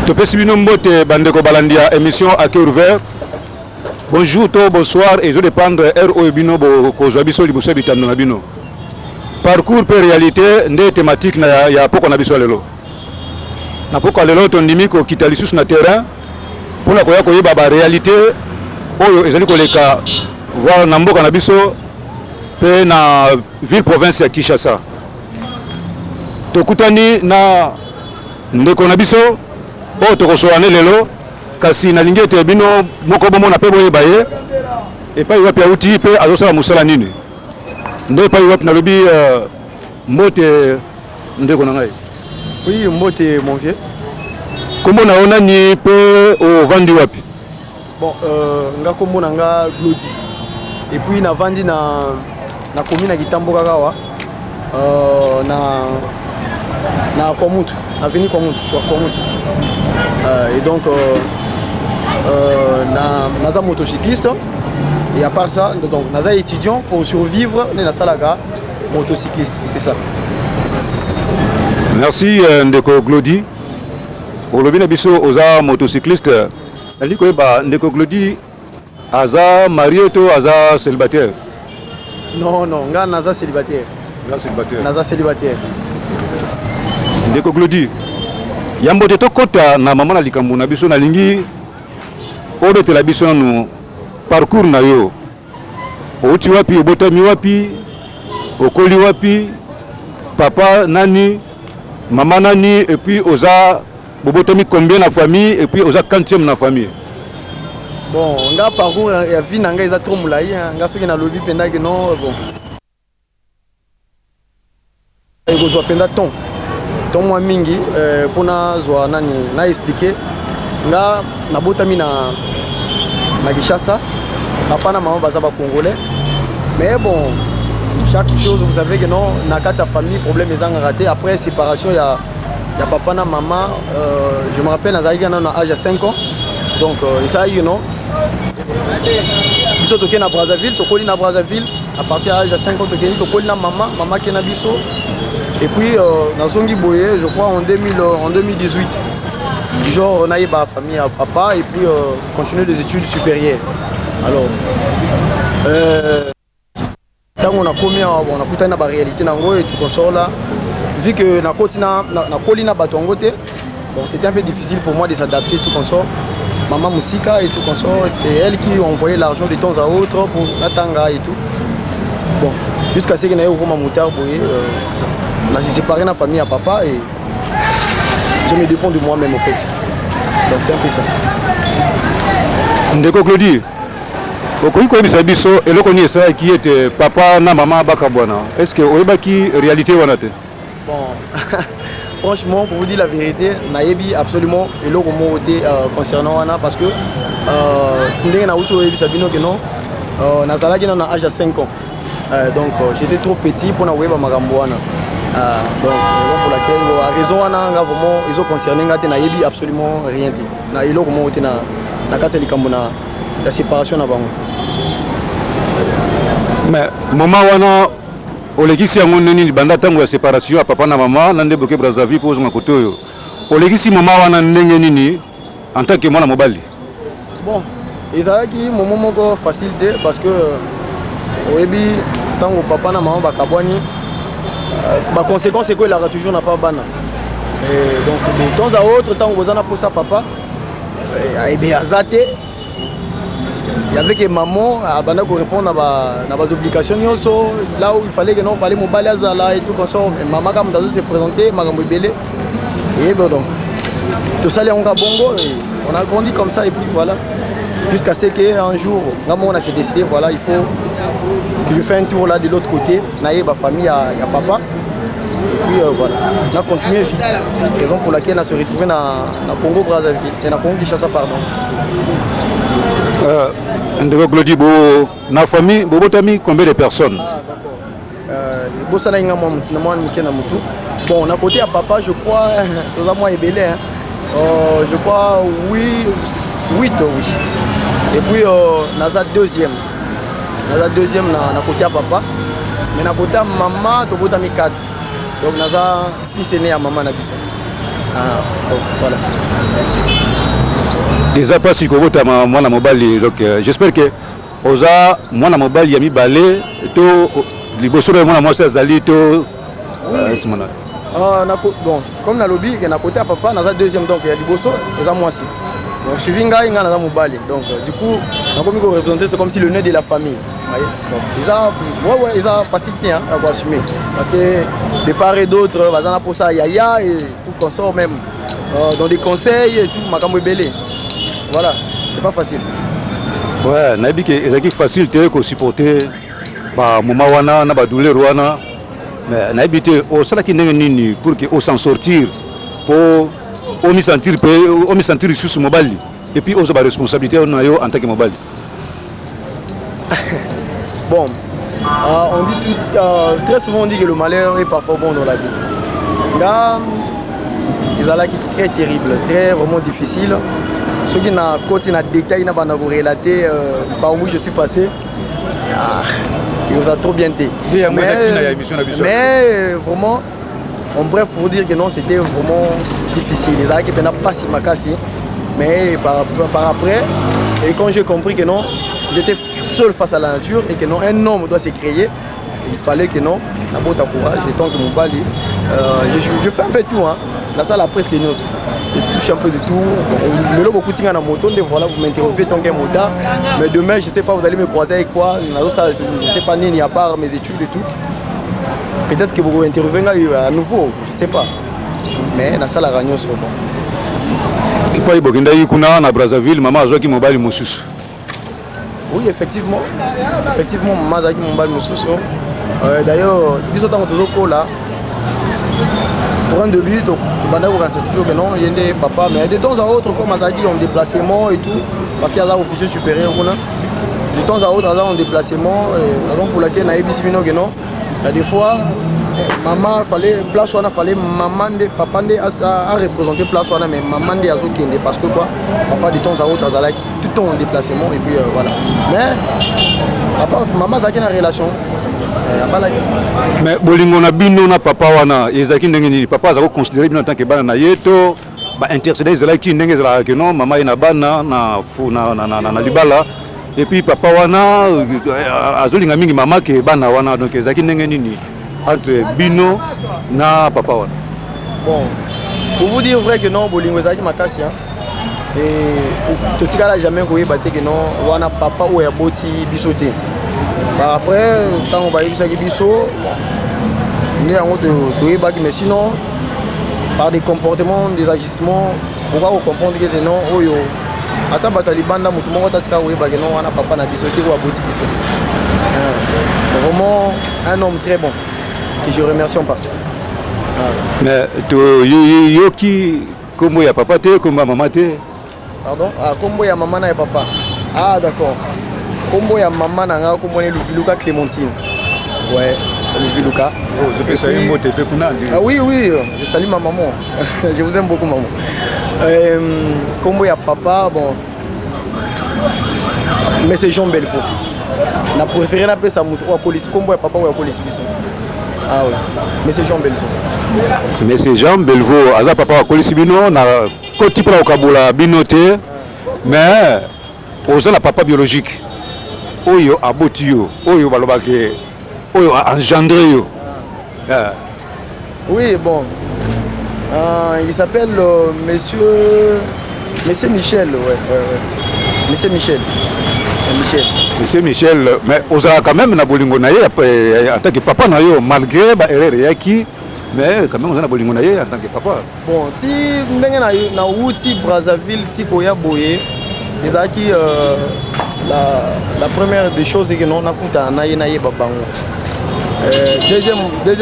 Topesi bino mbote bandeko balandia émission à cœur ouvert. Bonjour, bonsoir et je dépendre RO bino ko biso liboso bitando na bino. Parcours per réalité ndé thématique na ya poko na biso lelo. Na poko lelo tondimi ko kitali sous na terrain pour la koya koyeba ba réalité oyo ezali koleka voir na mboka na biso pe na ville province ya Kinshasa. Tokutani na ndeko na biso o tokosoane lelo kasi na lingete bino moko bomo na pe boyeba ye epai wapi auti pe azosala musala nini nde epai wapi nalobi mbote ndeko na ngai. Oui, mbote mon vieux. Kombo naona ni pe o vandi wapi? Bon, nga kombo na nga Glody. Et puis na vandi na commune ya Kitambo Kakawa. Na Kwamutu, avenue Kwamutu, sur Kwamutu. Et donc naza motocycliste. Et à part ça, donc naza étudiant pour survivre na salaga motocycliste, c'est ça. Merci ndeko Glody. Olobi na biso oza motocycliste. Ali koyeba ndeko Glody aza marié to aza célibataire? Non, nga naza célibataire. Nga célibataire. Naza célibataire. Ndeko Glody. Yambo te tokota na mama na likambo na biso na lingi obetela biso nanu parcours na yo. Outi wapi, obotami wapi, okoli wapi, papa nani, maman nani, et puis oza bobotami combien na famille, et puis oza quantième na famille. Bon, nga parcours ya vie na nga eza trop mulai, nga soki na lobi penda que non bon. Ego zo penda ton moi mingi pona zo nani na expliquer nga na botami na Kinshasa, papa na maman baza ba congolais. Mais bon, chaque chose vous savez que non na kata famille problème ezanga raté après séparation ya papa na maman je me rappelle nazalaki na âge de 5 ans. Donc ça you know biso toke na Brazzaville, tokoli na Brazzaville à partir de l'âge de 5 ans tokoli na maman qui na biso. Et puis nazongi boye je crois en 2018. Genre on a eu ma famille à papa et puis continuer des études supérieures. Alors tant on a commis on a putana ba réalité nango et tout consort là vu que na kotina na kolina batongo te. Bon, c'était un peu difficile pour moi de s'adapter tout consort. Maman Moussika et tout consort, c'est elle qui envoyait l'argent de temps à autre pour la tanga et tout. Bon, jusqu'à ce que j'ai eu mon moteur boye on s'est séparé de la famille à papa et je me dépends de moi-même en fait. Donc c'est un peu ça. Ndeko Glody, okoki koyebisa biso eloko ni esa qui était papa na maman bakabwana. Est-ce que oyebaki réalité wana te? Bon, franchement pour vous dire la vérité, nayebi absolument eloko mo te concernant wana parce que ndenge na uti oyebisa bino que non nazalaki na âge de 5 ans. Donc j'étais trop petit pour na oyeba makambo wana. Donc raison pour laquelle la raison wana nga vraiment ils ont concerné ngate na yebi absolument rien dit na eloko mo te na kata likambo na la séparation na bango. Mais maman wana olekisi yango nini banda tango ya séparation ya papa na maman na nde boke Brazzaville pour zonga koto yo olekisi maman wana ndenge nini en tant que mwana mobali? Bon ezalaki moment moko facile parce que oyebi tango papa na maman bakabwani ma conséquence c'est que la toujours n'a pas bana. Et donc de temps à autre tant que vous en a pour ça papa et bien azate il y avait que maman a bana ko répondre à bas obligations là où il fallait que non fallait mobile azala et tout comme ça maman comme dans se présenter makambo belé et bon donc tout ça les on a bongo et on a grandi comme ça et puis voilà jusqu'à ce qu'un jour maman on a décidé voilà il faut que je fais un tour là de l'autre côté naïe ma famille à papa et puis voilà on a continué raison pour laquelle on se retrouvé dans Congo Brazzaville et dans Congo Kinshasa pardon. Ndeko Glody bo na famille bobotami combien de personnes? Bosala inga moi na mutu bon on a côté à papa je crois tous à moi et belé je crois oui oui et puis naza deuxième na côté à papa mais na côté à maman to botami 4 donc naza fils aîné à maman na biso. Donc, voilà. Eza pas si kobota mwana mobali donc j'espère que oza mwana mobali ya mibale to liboso na mwana mwasi azali to simona. Bon, comme na lobby que na côté à papa na deuxième donc il y a liboso eza mwasi. Donc suivi ngai nga na mobali. Donc du coup na komi ko représenter c'est comme si le nez de la famille. Voyez? Donc ils ont facilité hein à assumer parce que de part et d'autre bazana pour ça yaya et tout consort même dans des conseils et tout makambo belé. Voilà, c'est pas facile. Ouais, nabi que ezaki facile ko supporter ba moment wana na ba douleur wana. Mais nabi te o sala ki nini pour que o s'en sortir pour on y sentir sous mobali et puis on a la responsabilité on a en tant que mobali. Bon, on dit tout, très souvent on dit que le malheur est parfois bon dans la vie. Là, ils ont là qui est très terrible, très vraiment difficile. Ceux qui n'ont côté dans détail n'a pas relaté par où je suis passé. Il vous a trop bien été. Mais vraiment, en bref, il faut dire que non, c'était vraiment difficile. Les gens qui n'ont pas si ma casse, mais par après, et quand j'ai compris que non, j'étais seul face à la nature et que non, un homme doit se créer. Il fallait que non, la botte à courage, et tant que mon bali, je fais un peu tout. Hein. La salle a presque nous. Je touche un peu de tout. Je mets beaucoup de choses dans la moto. Voilà, vous m'interrompez tant qu'un motard. Mais demain, je ne sais pas, vous allez me croiser avec quoi. Je ne sais pas ni à part mes études et tout. Peut-être que vous m'interrompez à nouveau, je ne sais pas. Mais la salle a gagné sur le bon. Et puis, il y a à Brazzaville, maman a joué qui mobile Moussous. Oui, effectivement. Effectivement, maman a joué qui mobile Moussous. D'ailleurs, ils sont toujours là. Pour un début, donc, c'est toujours que non, il y a des papas, mais de temps à autre, comme Azadi, en déplacement et tout, parce qu'il y a des officiers supérieurs. De temps à autre, en déplacement, raison pour laquelle il y a des fois, maman, fallait place où on a fallu, maman, papa a représenté place où on a, mais maman de Azo Kende, parce que quoi, papa de temps à autre, tout le temps en déplacement, et puis voilà. Mais, à part, maman, ça a une relation. Mais bolingo na bino na papa wana ezaki ndenge ni papa azako considérer bino en tant que bana na yeto ba intercéder ezalaki ndenge ezalaki non mama ina bana na fu na libala et puis papa wana azolinga mingi mama ke bana wana donc ezaki ndenge nini entre bino na papa wana. Bon, pour vous dire vrai que non bolingo ezalaki makasi hein. Et tout ça là jamais koyeba te que non wana papa ou ya boti bisoté. Après, quand on va y aller, mais sinon, par des comportements, des agissements, on va comprendre que non, attends, papa vraiment un homme très bon. Et je remercie en partie. Mais yoki, comment il y a papa, comment maman? Pardon? Ah, comment il y a maman et papa? Ah, d'accord. Combo ya maman nanga kombo ne Luviluka Clémentine. Ouais, Luviluka. Oh, je peux saluer mon TP kuna. Ah oui, je salue ma maman. Je vous aime beaucoup maman. Combo ya papa, bon. Mais c'est Jean Belfort. Na préféré na pe sa mutu wa police combo ya papa wa police biso. Ah oui. Mais c'est Jean Belfort. Mais c'est Jean Belfort, aza papa wa police bino na koti pra okabula binote. Mais oza la papa biologique. Oyo aboti yo, oyo balobake, oyo engendré yo. Oui, bon. Il s'appelle Monsieur Michel, ouais. Monsieur Michel. Monsieur Michel, mais osera quand même na bolingo na ye en tant que papa na yo malgré ba erreur yaki, mais quand même on a bolingo na ye en tant que papa. Bon, si ndenge na wuti Brazzaville ti koya boye, ezaki la première des choses c'est que non, on a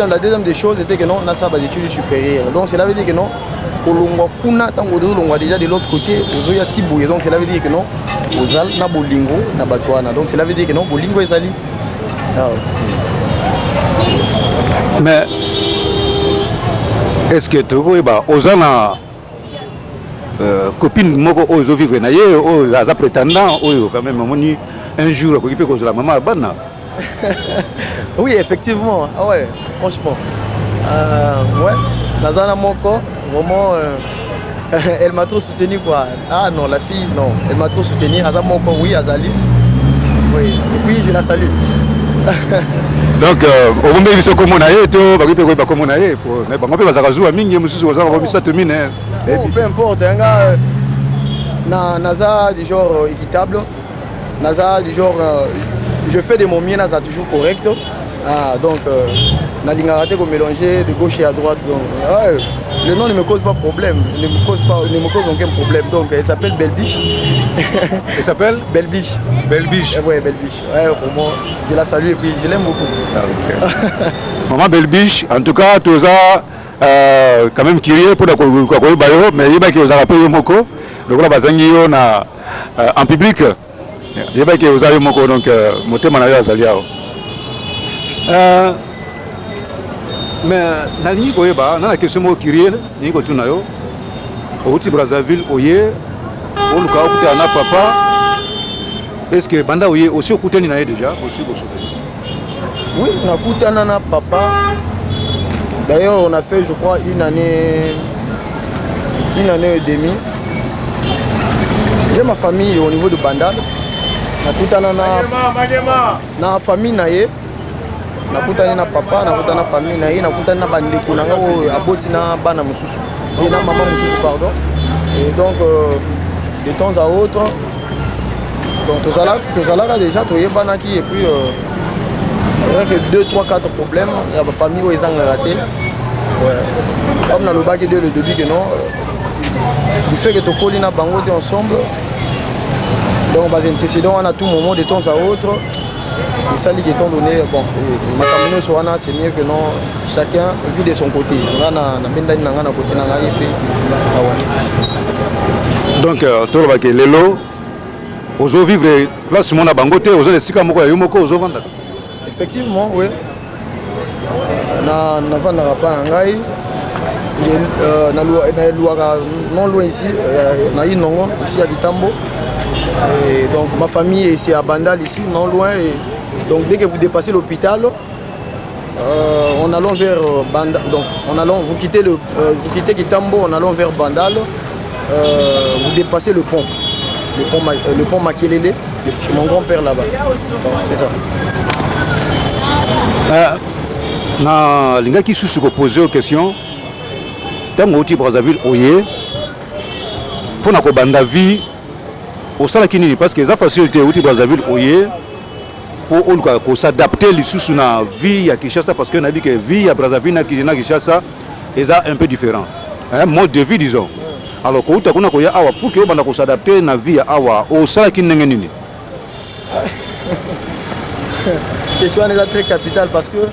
la deuxième des choses était que non, on a ça des études supérieures. Donc cela veut dire que non, déjà de l'autre côté, donc cela veut dire que non, na bolingo na batwana. Donc cela veut dire que non, bolingo est ali. Mais est-ce que tu vois, Ozana copine moko ozo vivre na ye o aza prétendant oyo quand même moni un jour ko kipe ko la maman bana. Oui, effectivement. Ah ouais, franchement. Ouais, nazana moko vraiment, elle m'a trop soutenu quoi. Ah non, la fille, non, elle m'a trop soutenu. Azam encore, oui, Azali. Oui, et puis je la salue. Donc, au moment où ils sont comme on a été, ils sont comme on a été. On peut pas jouer à mingi, mais si on a ça termine. Peu importe, un gars, Naza du genre équitable, Naza du genre, je fais de mon mieux, Naza toujours correct. Ah, donc, Nalinga raté qu'on mélanger de gauche et à droite. Donc, le nom ne me cause pas problème, ne me cause aucun problème. Donc, elle s'appelle Belbiche. Elle s'appelle Belbiche. Belbiche. Oui, Belbiche. Ouais, vraiment, je la salue et puis je l'aime beaucoup. Ah, okay. Maman Belbiche, en tout cas, tu as quand même crié pour le Bayo, mais il y a qui vous a rappelé Moko. Donc là, en public, il y a qui vous a Moko, donc, Moté Manaya Zaliao. Mais na lingi koyeba na question mo kiriel ni ko tuna yo oti Brazzaville oye on ka okuta na papa est-ce que banda oye aussi okutani na déjà aussi bosso? Oui, on a okutana na papa. D'ailleurs, on a fait je crois une année et demie. J'ai ma famille au niveau de Bandal. Na okutana na famille na ye. Nakutani na papa, nakutana na famille na ye, nakutani na bandeko na nga oyo aboti na bana mususu et na maman mususu pardon. Et donc de temps à autre donc tozalaka déjà toyebanaki et puis rien que 2, 3, 4 problèmes il y a ma famille où ils ont raté. Ouais. Comme dans le bac dès le début que non du fait que tokoli na bango te ensemble donc bas antécédents à tout moment de temps à autre. Et ça, étant donné, bon, ma famille c'est mieux que non, chacun vit de son côté. Donc, tout le monde est là. Aujourd'hui, vivre place mon abangote, aujourd'hui, c'est comme quoi yomoko aujourd'hui. Effectivement, oui. Na vendre pas en gaï. Non loin ici, na Inongo, ici à Gitambo. Et donc ma famille est ici à Bandal, ici, non loin. Et donc dès que vous dépassez l'hôpital, en allant vers Bandal, donc vous quittez Gitambo, en allant vers Bandal, vous dépassez le pont Makelele, chez mon grand-père là-bas. C'est ça. Na linga qui sous poser aux questions. Tant que Brazzaville oye, pour na ko banda vie au sala kinini parce que ça facilité au Brazzaville oye pour s'adapter lisusu na vie à Kinshasa parce que na dit que vie à Brazzaville na Kinshasa est un peu différent. Un mode de vie disons. Alors ko uta kuna ko ya awa pour que banda ko s'adapter na vie awa au sala kinenge nini. Question est très capitale parce que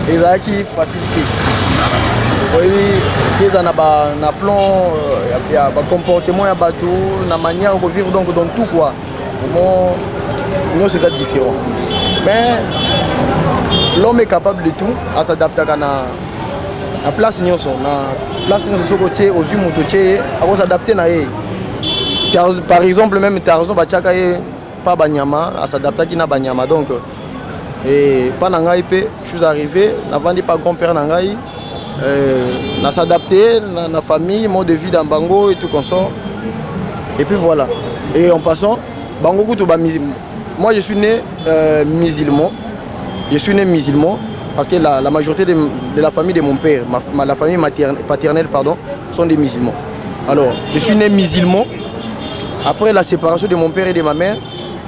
les qui facilité. Oui, il y a un plan, il y a un comportement, il y a un bateau, une manière de vivre donc dans tout quoi. Nous c'est différent. Mais l'homme est capable de tout, à s'adapter à la place où nous sommes. La place où nous sommes côté aux humains, à s'adapter à par exemple même Tarzan pas Banyama, à s'adapter à Banyama donc et pendant que je suis arrivé, n'avant pas grand-père Nangaï. On s'adapter à la famille, mode de vie dans Bango et tout comme ça. Et puis voilà. Et en passant, Bango moi je suis né musulman. Je suis né musulman parce que la majorité de la famille de mon père, la famille paternelle pardon, sont des musulmans. Alors, je suis né musulman. Après la séparation de mon père et de ma mère,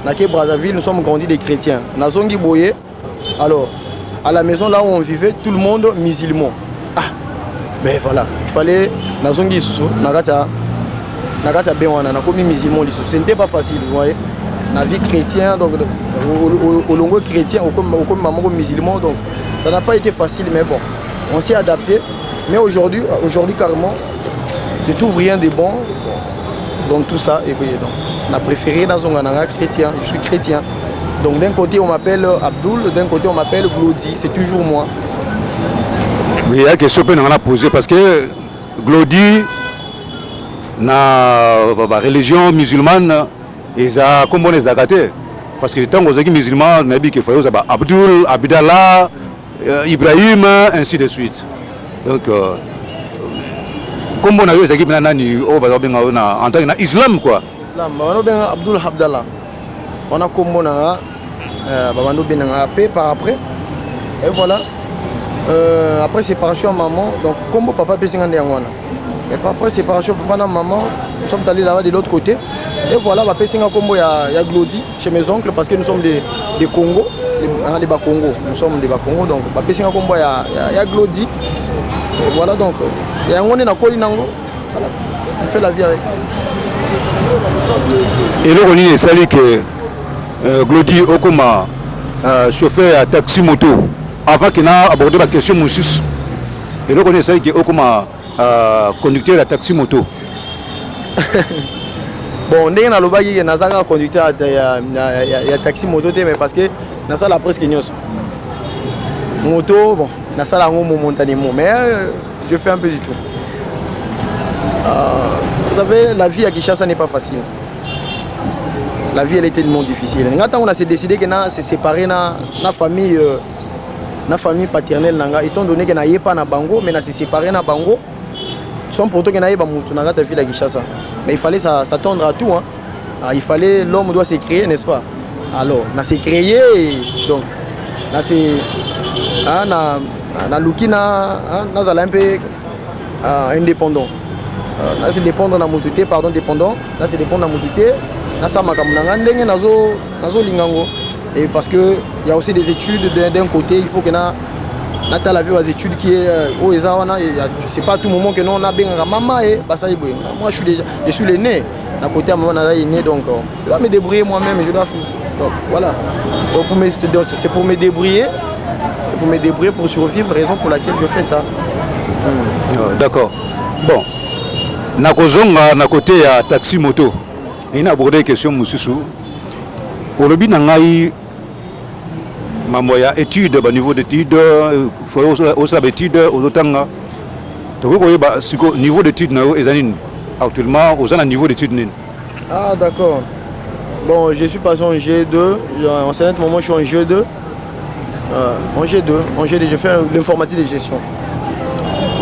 à Brazzaville, nous sommes grandis des chrétiens. Nazongi Boye. Alors, à la maison là où on vivait, tout le monde musulman. Mais voilà, il fallait nazongi susu nagata benwana na komi musulman lisu. Ce n'était pas facile, vous voyez. La vie chrétien donc au longo chrétien au comme maman musulman donc ça n'a pas été facile mais bon, on s'est adapté. Mais aujourd'hui carrément je trouve rien de bon dans tout ça et puis donc on a préféré dans un chrétien, je suis chrétien. Donc d'un côté on m'appelle Abdoul, d'un côté on m'appelle Glody, c'est toujours moi. Oui, il y a une question que nous avons posée parce que Glody, la religion musulmane, ils ont comment les gâtés. Parce que tant que les musulmans, on a dit qu'il faut Abdoul, Abdallah, Ibrahim, ainsi de suite. Donc, Comment on a eu l'équipe en tant que islam quoi. Islam, on a bien Abdul Abdallah. On a combo na babando benanga paix par après. Et voilà. Après séparation maman, donc combo papa pesinga ndengwana. Et après séparation papa na maman, nous sommes allés là-bas de l'autre côté. Et voilà, papa pesinga combo ya Glody chez mes oncles parce que nous sommes des Congo, des Bas-Congo. Nous sommes des Bas-Congo donc papa pesinga combo ya Glody. Et voilà donc il y a un on est na koli nango. Voilà. On fait la vie avec. Et là on est salé que Glody Okoma chauffeur à taxi moto avant qu'il n'a abordé la question Moussis. Et là on est salé que Okoma conducteur à taxi moto. Bon, on est dans le bas, il y a un conducteur de taxi moto, mais parce que dans ça, la presque ignoce. Moto, bon, dans ça, la momentanément, mais je fais un peu du tout. Vous savez, la vie à Kinshasa n'est pas facile. La vie, elle est tellement difficile. Quand on a décidé que nous se séparer de la famille paternelle, étant donné qu'on n'a pas de Bango, mais on s'est séparé de Bango. Sont pour toi qu'on a pas de Kinshasa. Mais il fallait s'attendre à tout. Hein. Alors, il fallait, l'homme doit se créer, n'est-ce pas? Alors, on s'est créé, donc, on s'est, on a looké, on a un peu indépendant. Là, c'est dépendre de la mobilité, pardon, dépendant. Là, c'est dépendre de la mobilité. Là, ça m'a comme nazo lingango. Et parce que il y a aussi des études d'un côté, il faut que na la vie des études qui est au Ezawana. C'est pas à tout moment que nous on a bien maman et bah ça y est. Moi, je suis l'aîné. À côté à maman est né donc je dois me débrouiller moi-même. Je dois donc voilà. C'est pour me débrouiller. C'est pour me débrouiller pour survivre. Raison pour laquelle je fais ça. D'accord. Bon. Nakozonga na côté à taxi moto. Il a abordé question Moussissou. Au lobby nangai mamoya étude au niveau d'études faut aussi l'étude aux otanga. Donc au niveau d'études na ezanine actuellement aux un niveau d'études. Ah d'accord. Bon, je suis passé en G2. En ce moment je suis en G2. En G2, je fais l'informatique de gestion.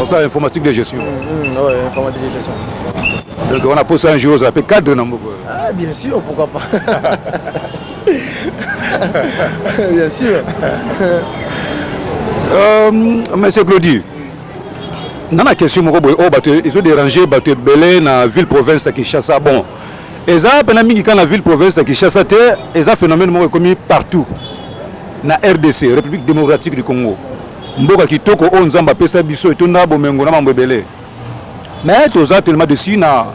Ça, informatique de gestion. Oui, informatique de gestion. Donc on a posé un jour, ça s'appelle cadre. Ah, bien sûr, pourquoi pas. Bien sûr. Monsieur Glody, dans la question, ils ont dérangé Belé dans la ville-province de Kinshasa. Bon, et ça, pendant que dans la ville-province de Kinshasa, il y a un phénomène commis partout. Dans la RDC, République démocratique du Congo. Mboka kitoko o nzamba pesa biso etunda bomengo na mambebele. Mais tous a tellement de si na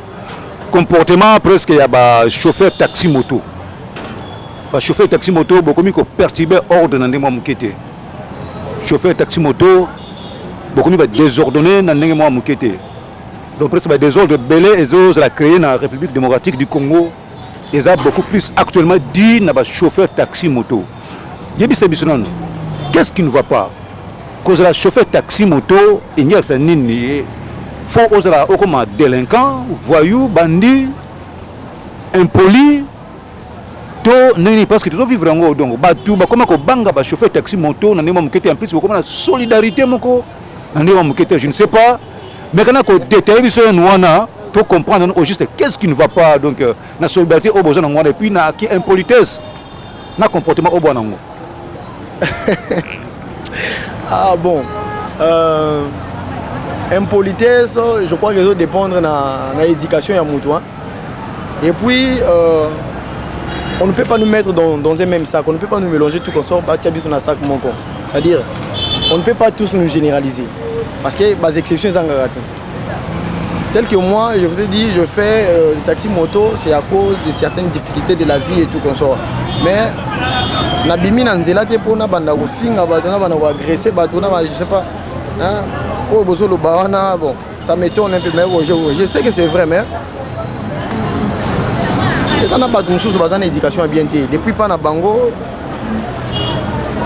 comportement presque ya ba chauffeur taxi moto. Ba chauffeur taxi moto bokomi ko perturber ordre na ndemo mukete. Chauffeur taxi moto bokomi ba désordonné na ndemo mukete. Donc presque ba désordre belé ezo la créer na République démocratique du Congo. Ils a beaucoup plus actuellement dit na ba chauffeur taxi moto. Yebisa bisonon. Qu'est-ce qui ne va pas? Cause la chauffeur taxi moto, il y a un nini. Faut oser la comme délinquant, voyou, bandit, impoli. To nini parce que tu dois vivre en haut donc batu ba comment ko banga ba chauffeur taxi moto na ndema mukete en plus comme la solidarité moko na ndema mukete je ne sais pas mais quand on détaille biso nwana faut comprendre au juste qu'est-ce qui ne va pas donc na solidarité au besoin ngwana et puis na qui impolitesse na comportement au bonango. Ah bon, impolitesse, je crois que ça dépend de l'éducation et de la. Et puis, on ne peut pas nous mettre dans un même sac, on ne peut pas nous mélanger tout comme ça, sur un sac mon corps. C'est-à-dire, on ne peut pas tous nous généraliser, parce que les exceptions sont ratés. Tel que moi, je vous ai dit, je fais le taxi moto, c'est à cause de certaines difficultés de la vie et tout comme ça. Mais nabimi na nzela te pona banda ko finga bato na banda ko agresser bato na je sais pas hein oh bozo lo bawana bon ça m'étonne un peu mais bon, je sais que c'est vrai mais ça n'a pas de sous bazana éducation bien té depuis pas na bango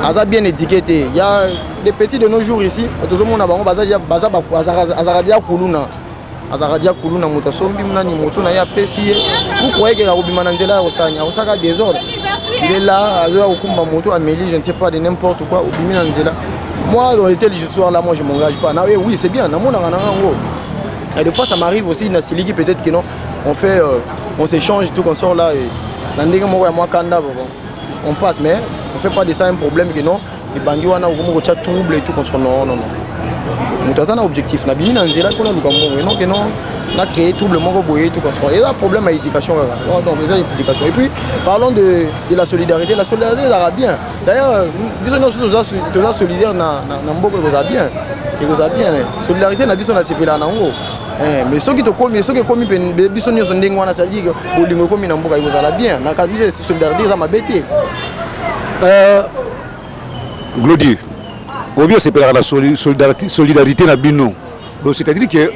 aza bien étiqueté il y a des petits de nos jours ici tout le monde na bango baza azaradia kuluna azaradia kuluna moto sombi mnani moto na ya pesi vous croyez que la robima na nzela osanya osaka désordre. Il est là, à Okumba Moto, Amélie, je ne sais pas, de n'importe quoi, au Bimi Nanzela. Moi, dans les tels histoires là, moi je ne m'engage pas. Oui, c'est bien, Et des fois ça m'arrive aussi dans celui qui peut-être que non on fait on s'échange tout comme ça là et dans des moments moi kanda on passe mais on fait pas de ça un problème que non les bandits wana au chat trouble et tout comme ça non nous avons un objectif na bini na nzela qu'on a lukambo et non que non on a créé trouble mon boyer tout comme ça il y a un problème à l'éducation donc les éducation et puis parlons de la solidarité ça va bien d'ailleurs nous sommes solidaires na mboko ça bien solidarité na biso na sepela na ngo mais ceux qui te commis ceux qui commis biso nyonso ndenge wana ça dit que bolingo commis na mboka ça va bien na kabisa solidarité ça m'a bêté Glody ou bien c'est la solidarité na bino donc c'est-à-dire que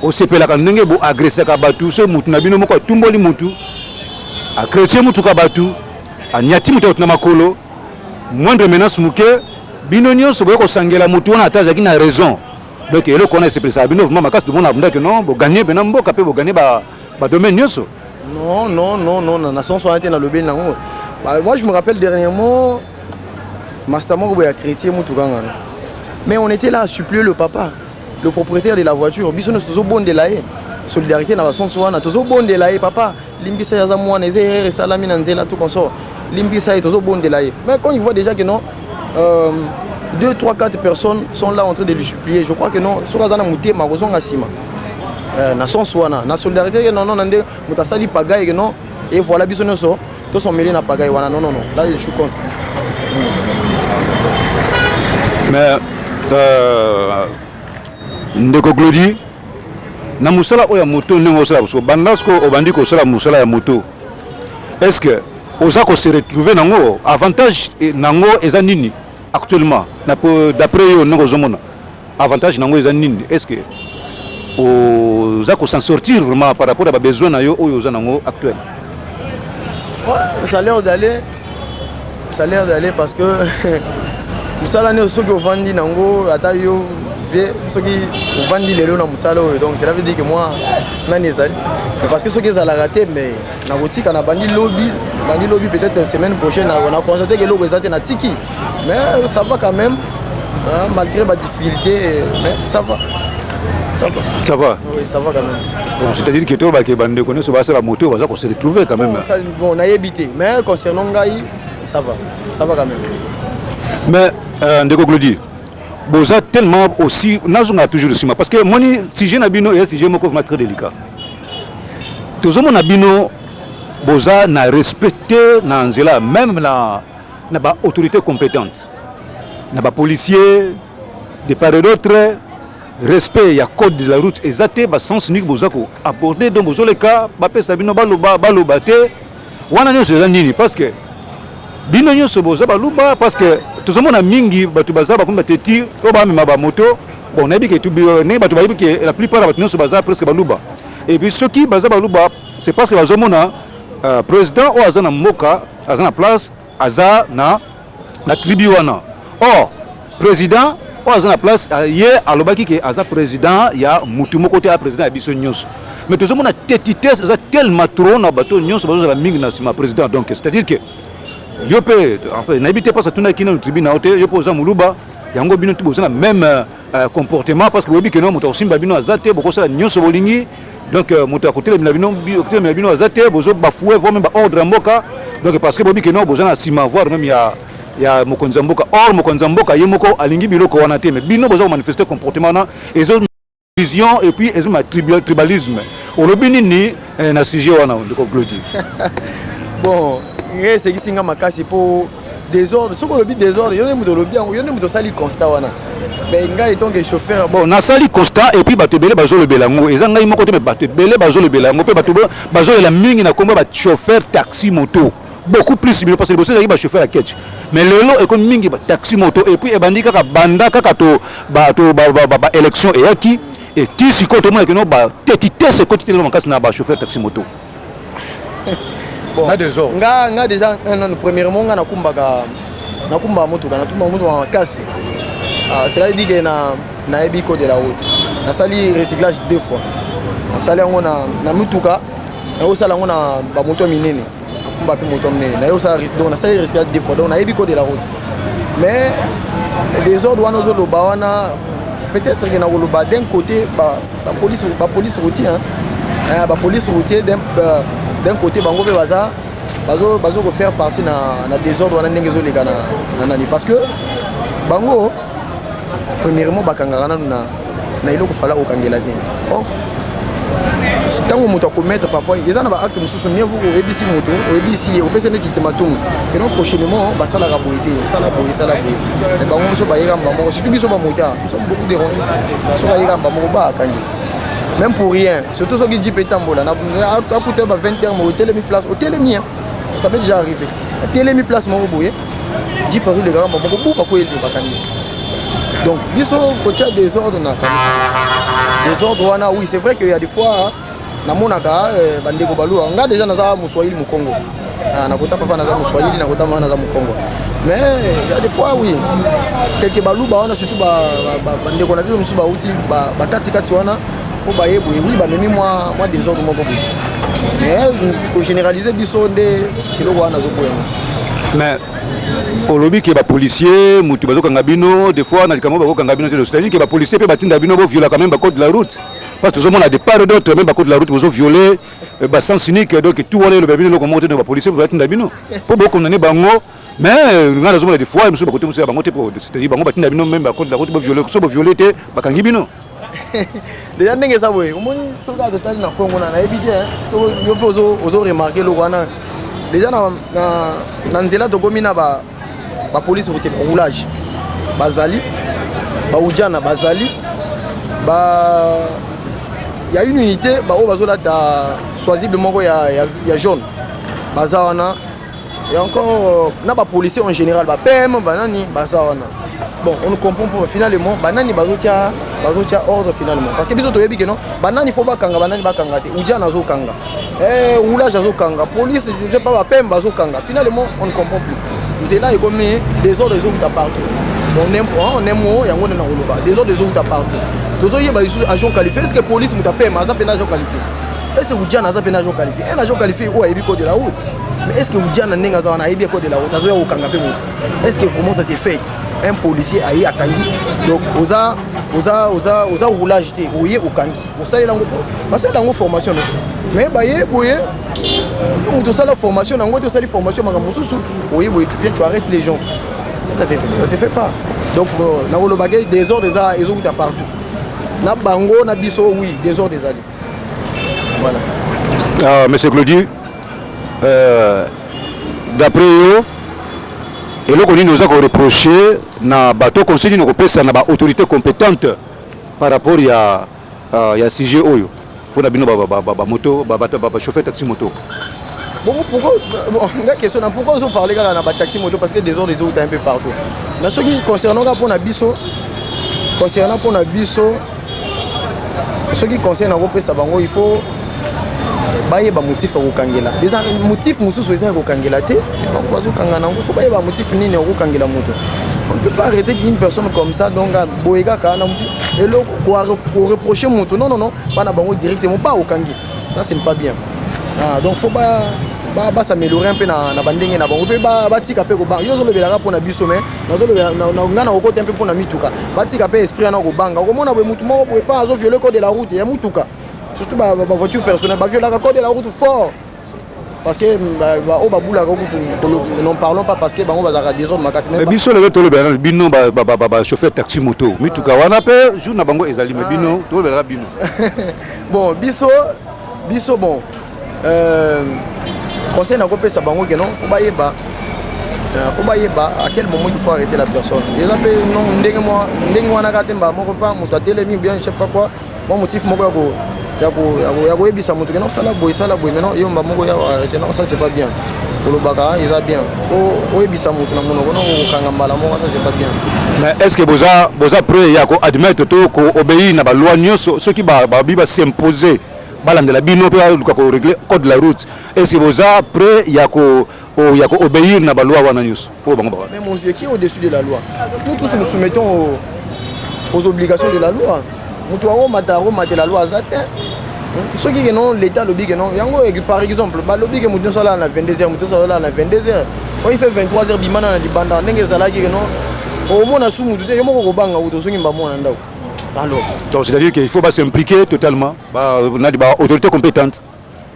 au sepela ka ndenge bo agresser ka batu so mutu na bino moko tumboli mutu a chrétien mutu ka batu a nyati mutu na makolo moindre menace muke bino nyonso boye ko sangela mutu wana ataza ki na raison donc ele connaît c'est ça bino vraiment makasi tout le monde abunda que non bo gagner bena mboka pe bo gagner ba domaine nyonso non na sens on était dans le bien là moi je me rappelle dernièrement Master Mongo est chrétien Moutougang. Mais on était là à supplier le papa, le propriétaire de la voiture. Bisous nous toujours bon de la solidarité dans la sens où on a toujours bon de la papa. Limbisa yaza moi nezé salami nanzela tout comme ça. Limbisa est toujours bon de la mais quand il voit déjà que non 2, 3, 4 personnes sont là en train de lui supplier. Je crois que non, sur la mouté marozon asima. Na sens où on a na solidarité non nande mutasali pagaille que non et voilà bisous nous so tous sont mêlés na pagaille wana non là je suis contre. Mais ndeko Glody na musala oya moto ndenge osala parce que bandasko obandi ko sala musala ya moto est-ce que oza ko se retrouver nango avantage nango eza nini actuellement d'après yo ndenge ozomona avantage nango eza nini est-ce que oza ko s'en sortir vraiment par rapport à ba besoin na yo oyo oza nango actuel ça a l'air d'aller parce que musala ne soki ovandi nango ata yo bien soki ovandi lelo na musala donc cela veut dire que moi nani ezali parce que soki ezala raté mais na botika na bandi lobby peut-être semaine prochaine on a constaté que logo ezate na tiki mais ça va quand même malgré ma difficulté mais ça va oui ça va quand même bon c'est-à-dire que toi ba ke bande connaît so ba la moto va se retrouver quand même bon on a évité mais concernant Ngai ça va quand même. Mais ndeko Glody boza tellement aussi nazonga toujours aussi parce que moi si j'ai nabino et si j'ai moko vraiment très délicat tozomo nabino boza na respecter na nzela même na ba autorité compétente na ba policier de part et d'autre respect ya code de la route exacté ba sens unique boza ko aborder donc bozo le cas ba pesa bino baloba te wana nyo c'est nini parce que bino nyonso boza baluba parce que tozomona mingi bato baza bakomba teti o bamema bamoto bon nayebi ke ne bato bayebi ke la plupart ya bato nyonso baza presque baluba et puis soki baza baluba c'est parce que bazomona président oyo aza na mboka aza na place aza na tribu wana or président oyo aza na place ye alobaki ke aza président ya mutu moko te ya président ya biso nyonso mais tozomona tetitese eza tellement trop na bato nyonso bazozala mingi na nsima président donc c'est-à-dire que yo pe enfin n'habitez pas ça tourner qui dans le tribunal hôtel yo posa muluba yango bino tout boza même comportement parce que obi que non moto simba bino azate boko sala nyonso bolingi donc moto akote le bino azate bozo bafoué voir même ordre mboka donc parce que obi que non boza na sima voir même ya mokonza mboka or mokonza mboka ye moko alingi biloko wana te mais bino boza manifester comportement na et vision et puis et tribalisme olobi nini na sujet wana ndeko Glody bon c'est qui singa makasi pour désordre ce qu'on le dit désordre yo ne muto lobi yango yo ne muto sali constat wana mais ngai tant que chauffeur bon na sali constat et puis bato belé bazo le belango eza ngai moko te mais bato belé bazo le belango pe bato bazo la mingi na komba ba chauffeur taxi moto beaucoup plus parce que bosse ba chauffeur à ketch mais lelo e comme mingi ba taxi moto et puis e bandi kaka banda kaka to bato ba élection et aki et ti siko to mona que no ba tetite ce côté tellement makasi na ba chauffeur taxi moto bon nga déjà premièrement nga nakumba moto en casse cela dit que na ebi code de la route na sali recyclage 2 fois na sali ngo na mutuka na osala ngo na ba moto minene kumba pe moto minene na yo sala donc na sali recyclage 2 fois donc na ebi code de la route mais des ordres wana zo loba wana peut-être que d'un côté la police routière la police routière d'un côté bango pe bazo faire partie na désordre wana ndenge zo leka na nani parce que bango premièrement bakangaka na iloko fala okangela te oh tango moto akomettre parfois eza na ba acte mosusu nie vous ebisi moto ebisi opesa neti ultimatum que non prochainement basalaka boye te sala boye bango moso bayeka mbamo surtout biso ba mota nous sommes beaucoup dérangés so bayeka mbamo ba akangi même pour rien surtout ceux qui dit pétambola na akuta ba 20h mo telemi place otelemi ça m'est déjà arrivé telemi place mo boye 10 par les gars mbamo ko ba ko ele bakangi donc biso côté désordre na désordre wana oui c'est vrai qu'il y a des fois namonaka bandeko balua nga déjà naza muswahili mu Congo nakota papa naza muswahili nakota mama naza mu Congo mais il y a des fois oui quelques baluba wana surtout bandeko na biso musu ba uti ba kati wana po ba yebo oui ba memi moi désordre moko mais pour généraliser biso nde kiloko wana zo boya mais olobi ke ba policier mutu bazokanga bino des fois na likamo bakokanga bino c'est-à-dire que ba policier pe batinda bino bo viola quand même ba code de la route parce que tout le monde a des parts d'autres même ba code de la route vous violer ba sens unique donc tout wana le babino ko monter ba policier batinda bino po bo condamner bango mais ngana zoma des fois musu ba côté musu ba monter pour c'est-à-dire bango batinda bino même ba code de la route bo violer so bo violer te bakangi bino déjà ndenge ça boye omoni soka totali na Congo na ebité so yo ozo remarquer lo wana déjà na nzela tokomi na ba police routière roulage bazali ba ujana bazali il y a une unité o bazola ta choisible moko ya jaune bazawana et encore na ba policiers en général ba PM banani bazawana bon on ne comprend pas finalement banani bazotia ordre finalement parce que biso toyebi que non banani faut bakanga banani bakanga te ujana zo kanga roulage zo kanga police je pas ba PM bazo kanga finalement on ne comprend plus nzela ekomi des ordres zo ta partout on aime yango na oloba des ordres zo ta partout dozo yeba isu agent qualifié est-ce que police muta PM aza pena agent qualifié est-ce que ujana aza pena agent qualifié un agent qualifié ou ayebi code de la route mais est-ce que ujana nenga za na ayebi code de la route azo ya okanga pe mutu est-ce que vraiment ça c'est fait un policier ayi akangi donc oza roulage te oye okangi osalela ngo basala ngo formation mais baye boye mutu sala formation nango to sali formation makambo susu oye boye tu arrêtes les gens ça c'est fait pas donc na le bagage des ordres des eaux partout na bango na biso oui des ordres des alliés voilà monsieur Claudie d'après eux et là, nous avons reproché na bateau conseil nous repose na ba autorité compétente par rapport à sujet oyo pour la bino ba moto ba chauffeur taxi moto. Bon pourquoi la question pourquoi vous parlez na ba taxi moto parce que des ordres des autres un peu partout. Mais ce qui concernant pour na biso ce qui concerne repose bango il faut baye ba motif okangela déjà motif mususu eza okangela te bazo kangana ngo faut baye ba motif nini okangela moto on ne peut pas arrêter une personne comme ça donc boyega kana et là pour reprocher moto non pas na bango directement pas okangi ça c'est pas bien donc faut pas s'améliorer un peu na bandenge na bango pe ba tika pe ko ba yo zo lebelaka pona biso mais nazo lebela na ngana okote un peu pona mituka ba tika pe esprit na ko banga ko mona bo mutu moko po pas azo violer code de la route ya mutuka surtout ma voiture personnelle viole la code de la route fort parce que au babula n'en parlons pas parce que on va des ordres makasi mais biso le to le bino ba chauffeur taxi moto mituka wana pe jour na bango ezali me bino to le bino bon biso bon conseil na ko pesa bango que non faut ba yeba à quel moment il faut arrêter la personne déjà pe non ndenge wana ka temba moko pa moto atelemi bien je sais pas quoi mon motif moko ya koyebisa moto ke non sala boye maintenant yomba moko ya arrêter non ça c'est pas bien kolobaka eza bien faut oyebisa moto na monoko na kokanga mbala moko ça c'est pas bien mais est-ce que boza prêt ya ko admettre to ko obéir na ba loi nyonso ceux qui ba s'imposer balandela bino pe luka ko régler code de la route est-ce que boza prêt ya ko obéir na ba loi wana nyonso po bango ba mais mon Dieu qui est au-dessus de la loi nous tous nous soumettons aux obligations de la loi mutu wango mata la loi azate ce qui est non l'état lobby que non yango par exemple ba lobby que mutu sala na 22h mutu sala na 22h quand il fait 23h bimana na libanda ndenge zala ki non au mona su mutu te yo moko ko banga uto sungi mbamona ndako Alors, donc c'est-à-dire qu'il faut pas s'impliquer totalement, on a des autorités compétentes.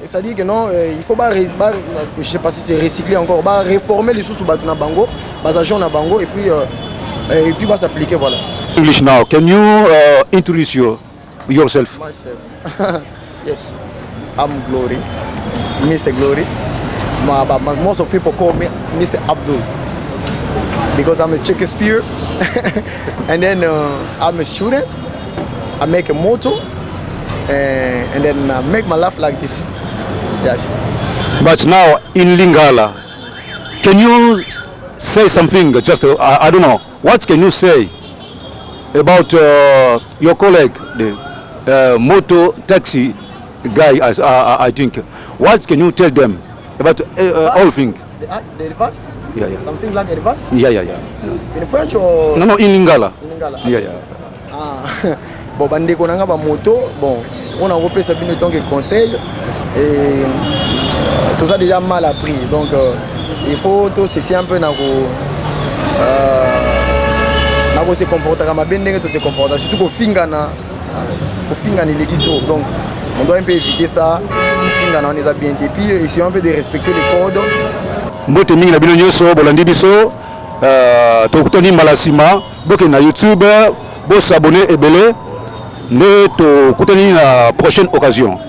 c'est-à-dire que non, il faut pas, je sais pas si c'est recycler encore, réformer les sous na bango, agents na bango et puis va s'appliquer, voilà. English now, can you introduce yourself? Myself. Yes, I'm Glory, Mr. Glory. Most of people call me Mr. Abdul because I'm a Shakespeare. And then I'm a student. I make a motto, and then I make my life like this. Yes. But now in Lingala, can you say something? Just I don't know. What can you say about your colleague, the moto taxi guy? I think. What can you tell them about all things? The advice? Yeah. Something like advice? Yeah. In French or? No, in Lingala. In Lingala. Yeah. Ah. Bon, bandeko nanga ba moto, bon, on a repéré ça bien tant que conseil et tout ça déjà mal appris. Donc il faut tout ceci un peu nako se comporter comme bien ndenge to se comporter surtout ko finga ni les trop. Donc on doit un peu éviter ça. Finga na on est bien et puis essayer un peu de respecter les codes. Mbote mingi na bino nyonso bolandi biso tokutani malasima boke na YouTube bo s'abonner ebele ne tokutani na prochaine occasion.